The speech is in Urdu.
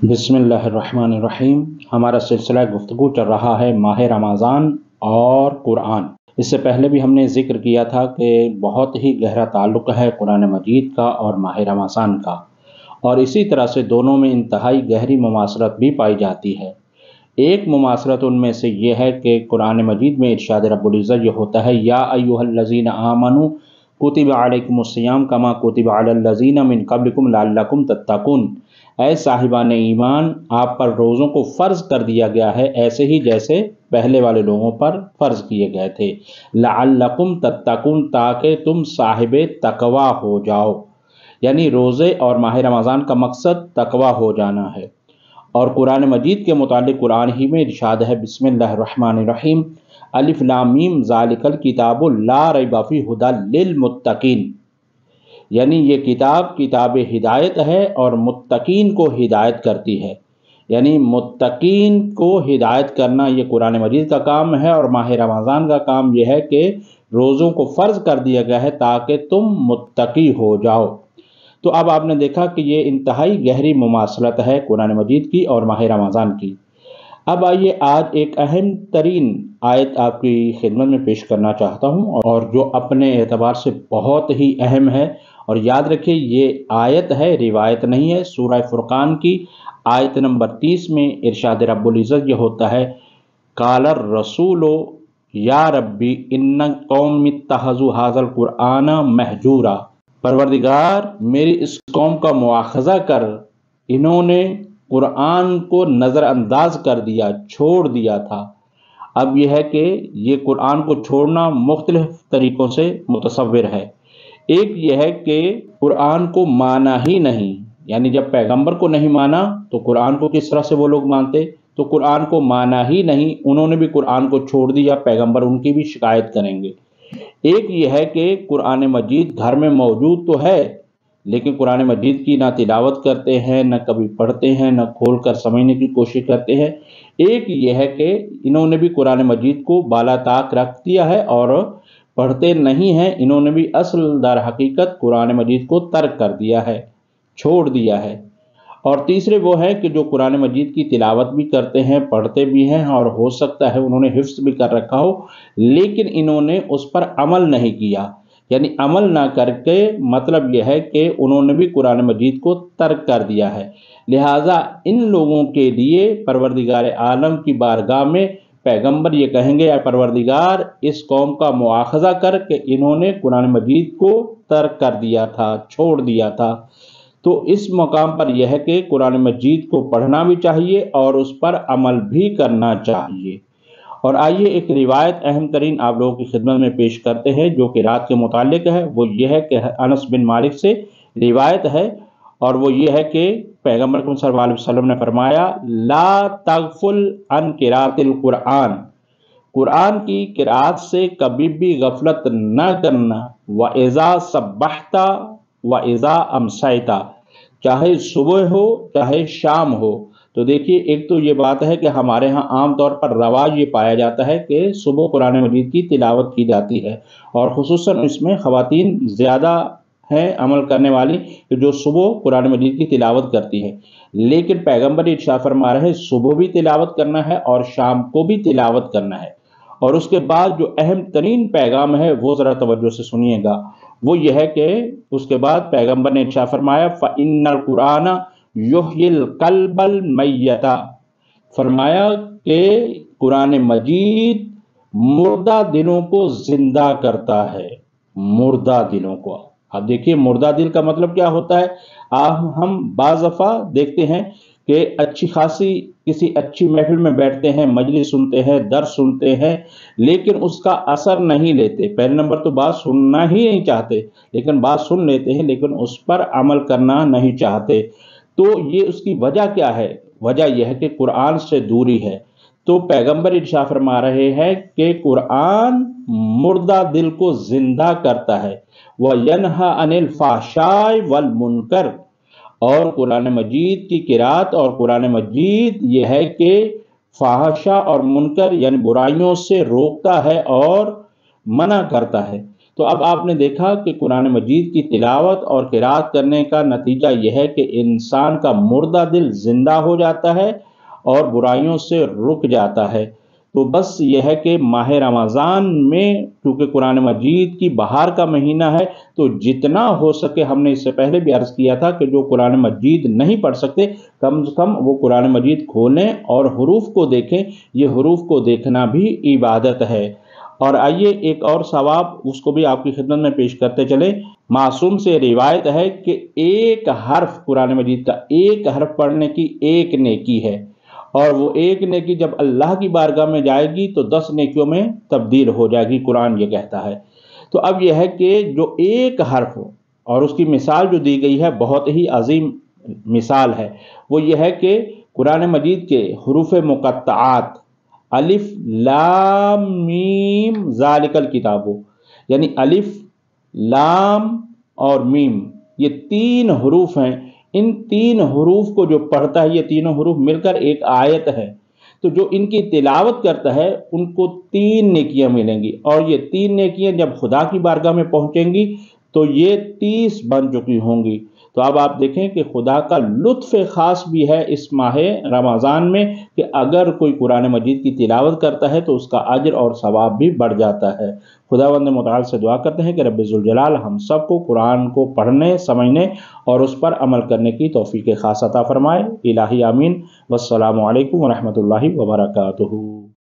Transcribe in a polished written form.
بسم اللہ الرحمن الرحیم۔ ہمارا سلسلہ گفتگو چل رہا ہے ماہ رمضان اور قرآن۔ اس سے پہلے بھی ہم نے ذکر کیا تھا کہ بہت ہی گہرا تعلق ہے قرآن مجید کا اور ماہ رمضان کا، اور اسی طرح سے دونوں میں انتہائی گہری مماثلت بھی پائی جاتی ہے۔ ایک مماثلت ان میں سے یہ ہے کہ قرآن مجید میں ارشاد رب العزت یہ ہوتا ہے، یا ایھا الذین آمنوا کتب علیکم الصیام کما کتب علی الذین من قبلکم لعلکم تتقون، اے صاحبان ایمان، آپ پر روزوں کو فرض کر دیا گیا ہے ایسے ہی جیسے پہلے والے لوگوں پر فرض کیے گئے تھے، لعلکم تتقون، تاکہ تم صاحب تقوی ہو جاؤ۔ یعنی روزے اور ماہ رمضان کا مقصد تقوی ہو جانا ہے۔ اور قرآن مجید کے متعلق قرآن ہی میں ارشاد ہے، بسم اللہ الرحمن الرحیم، الف لام میم ذالک الکتاب لا ریب فیہ ھدی للمتقین، یعنی یہ کتاب ہدایت ہے اور متقین کو ہدایت کرتی ہے۔ یعنی متقین کو ہدایت کرنا یہ قرآن مجید کا کام ہے، اور ماہ رمضان کا کام یہ ہے کہ روزوں کو فرض کر دیا گیا ہے تاکہ تم متقی ہو جاؤ۔ تو اب آپ نے دیکھا کہ یہ انتہائی گہری مماثلت ہے قرآن مجید کی اور ماہ رمضان کی۔ اب آئیے آج ایک اہم ترین آیت آپ کی خدمت میں پیش کرنا چاہتا ہوں، اور جو اپنے اعتبار سے بہت ہی اہم ہے۔ اور یاد رکھیں یہ آیت ہے، روایت نہیں ہے۔ سورہ فرقان کی آیت نمبر 30 میں ارشاد رب العزت یہ ہوتا ہے، قال الرسول یا ربی ان قوم اتخذوا ھذا القرآن مہجورا، پروردگار میری اس قوم کا مواخذہ کر، انہوں نے قرآن کو نظر انداز کر دیا، چھوڑ دیا تھا۔ اب یہ ہے کہ یہ قرآن کو چھوڑنا مختلف طریقوں سے متصور ہے۔ ایک یہ ہے کہ قرآن کو مانا ہی نہیں، یعنی جب پیغمبر کو نہیں مانا تو قرآن کو کس طرح سے وہ لوگ مانتے؟ تو قرآن کو مانا ہی نہیں، انہوں نے بھی قرآن کو چھوڑ دیا، پیغمبر ان کی بھی شکایت کریں گے۔ ایک یہ ہے کہ قرآن مجید گھر میں موجود تو ہے، لیکن قرآن مجید کی نہ تلاوت کرتے ہیں، نہ کبھی پڑھتے ہیں، نہ کھول کر سمجھنے کی کوشش کرتے ہیں۔ ایک یہ ہے کہ انہوں نے بھی قرآن مجید کو بالا طاق رکھ دیا ہے اور پڑھتے نہیں ہیں، انہوں نے بھی اصل در حقیقت قرآن مجید کو ترک کر دیا ہے، چھوڑ دیا ہے۔ اور تیسرے وہ ہیں کہ جو قرآن مجید کی تلاوت بھی کرتے ہیں، پڑھتے بھی ہیں، اور ہو سکتا ہے انہوں نے حفظ بھی کر رکھا ہو، لیکن انہوں نے اس پر عمل نہیں کیا۔ یعنی عمل نہ کر کے مطلب یہ ہے کہ انہوں نے بھی قرآن مجید کو ترک کر دیا ہے۔ لہٰذا ان لوگوں کے لیے پروردگار عالم کی بارگاہ میں پیغمبر یہ کہیں گے، اے پروردگار اس قوم کا مواخذہ کر کہ انہوں نے قرآن مجید کو ترک کر دیا تھا، چھوڑ دیا تھا۔ تو اس مقام پر یہ ہے کہ قرآن مجید کو پڑھنا بھی چاہیے اور اس پر عمل بھی کرنا چاہیے۔ اور آئیے ایک روایت اہم ترین آپ لوگوں کی خدمت میں پیش کرتے ہیں جو کہ رات کے متعلق ہے۔ وہ یہ ہے کہ انس بن مالک سے روایت ہے، اور وہ یہ ہے کہ پیغمبر صلی اللہ علیہ وسلم نے فرمایا، لا تغفل عن قراءۃ القرآن، قرآن کی قرآت سے کبھی بھی غفلت نہ کرنا، وَإِذَا صَبَّحْتَ وَإِذَا أَمْسَيْتَ، چاہے صبح ہو چاہے شام ہو۔ تو دیکھیے ایک تو یہ بات ہے کہ ہمارے ہاں عام طور پر رواج یہ پایا جاتا ہے کہ صبح قرآن مجید کی تلاوت کی جاتی ہے، اور خصوصاً اس میں خواتین زیادہ ہیں عمل کرنے والی کہ جو صبح قرآن مجید کی تلاوت کرتی ہے۔ لیکن پیغمبر ارشاد فرما رہے ہیں صبح بھی تلاوت کرنا ہے اور شام کو بھی تلاوت کرنا ہے۔ اور اس کے بعد جو اہم ترین پیغام ہے وہ ذرا توجہ سے سنیے گا، وہ یہ ہے کہ اس کے بعد پیغمبر نے ارشاد فرمایا، فَإِنَّ الْقُرْآنَ یحیی القلب المیت، فرمایا کہ قرآن مجید مردہ دلوں کو زندہ کرتا ہے، مردہ دلوں کو۔ اب دیکھیے مردہ دل کا مطلب کیا ہوتا ہے؟ ہم بعض دفعہ دیکھتے ہیں کہ اچھی خاصی کسی اچھی محفل میں بیٹھتے ہیں، مجلس سنتے ہیں، درس سنتے ہیں، لیکن اس کا اثر نہیں لیتے۔ پہلے نمبر تو بات سننا ہی نہیں چاہتے، لیکن بات سن لیتے ہیں لیکن اس پر عمل کرنا نہیں چاہتے۔ تو یہ اس کی وجہ کیا ہے؟ وجہ یہ ہے کہ قرآن سے دوری ہے۔ تو پیغمبر ارشاد فرما رہے ہیں کہ قرآن مردہ دل کو زندہ کرتا ہے، وَيَنْهَى عَنِ الْفَحْشَاءِ وَالْمُنکَرِ، اور قرآن مجید کی قرات اور قرآن مجید یہ ہے کہ فحشا اور منکر یعنی برائیوں سے روکتا ہے اور منع کرتا ہے۔ تو اب آپ نے دیکھا کہ قرآن مجید کی تلاوت اور قرات کرنے کا نتیجہ یہ ہے کہ انسان کا مردہ دل زندہ ہو جاتا ہے اور برائیوں سے رک جاتا ہے۔ تو بس یہ ہے کہ ماہ رمضان میں چونکہ قرآن مجید کی بہار کا مہینہ ہے، تو جتنا ہو سکے، ہم نے اس سے پہلے بھی عرض کیا تھا کہ جو قرآن مجید نہیں پڑھ سکتے کم سے کم وہ قرآن مجید کھولیں اور حروف کو دیکھیں۔ یہ حروف کو دیکھنا بھی عبادت ہے۔ اور آئیے ایک اور ثواب اس کو بھی آپ کی خدمت میں پیش کرتے چلیں۔ معصوم سے روایت ہے کہ ایک حرف قرآن مجید کا، ایک حرف پڑھنے کی ایک نیکی ہے، اور وہ ایک نیکی جب اللہ کی بارگاہ میں جائے گی تو 10 نیکیوں میں تبدیل ہو جائے گی، قرآن یہ کہتا ہے۔ تو اب یہ ہے کہ جو ایک حرف ہو، اور اس کی مثال جو دی گئی ہے بہت ہی عظیم مثال ہے، وہ یہ ہے کہ قرآن مجید کے حروف مقطعات الف لام میم ذالک الکتاب، یعنی الف لام اور میم، یہ 3 حروف ہیں۔ ان 3 حروف کو جو پڑھتا ہے، یہ تینوں حروف مل کر ایک آیت ہے، تو جو ان کی تلاوت کرتا ہے ان کو 3 نیکیاں ملیں گی، اور یہ 3 نیکیاں جب خدا کی بارگاہ میں پہنچیں گی تو یہ 30 بن چکی ہوں گی۔ تو اب آپ دیکھیں کہ خدا کا لطف خاص بھی ہے اس ماہ رمضان میں کہ اگر کوئی قرآن مجید کی تلاوت کرتا ہے تو اس کا اجر اور ثواب بھی بڑھ جاتا ہے۔ خداوند متعال سے دعا کرتے ہیں کہ رب ذوالجلال ہم سب کو قرآن کو پڑھنے، سمجھنے اور اس پر عمل کرنے کی توفیق خاص عطا فرمائے۔ الہی آمین۔ والسلام علیکم ورحمۃ اللہ وبرکاتہ۔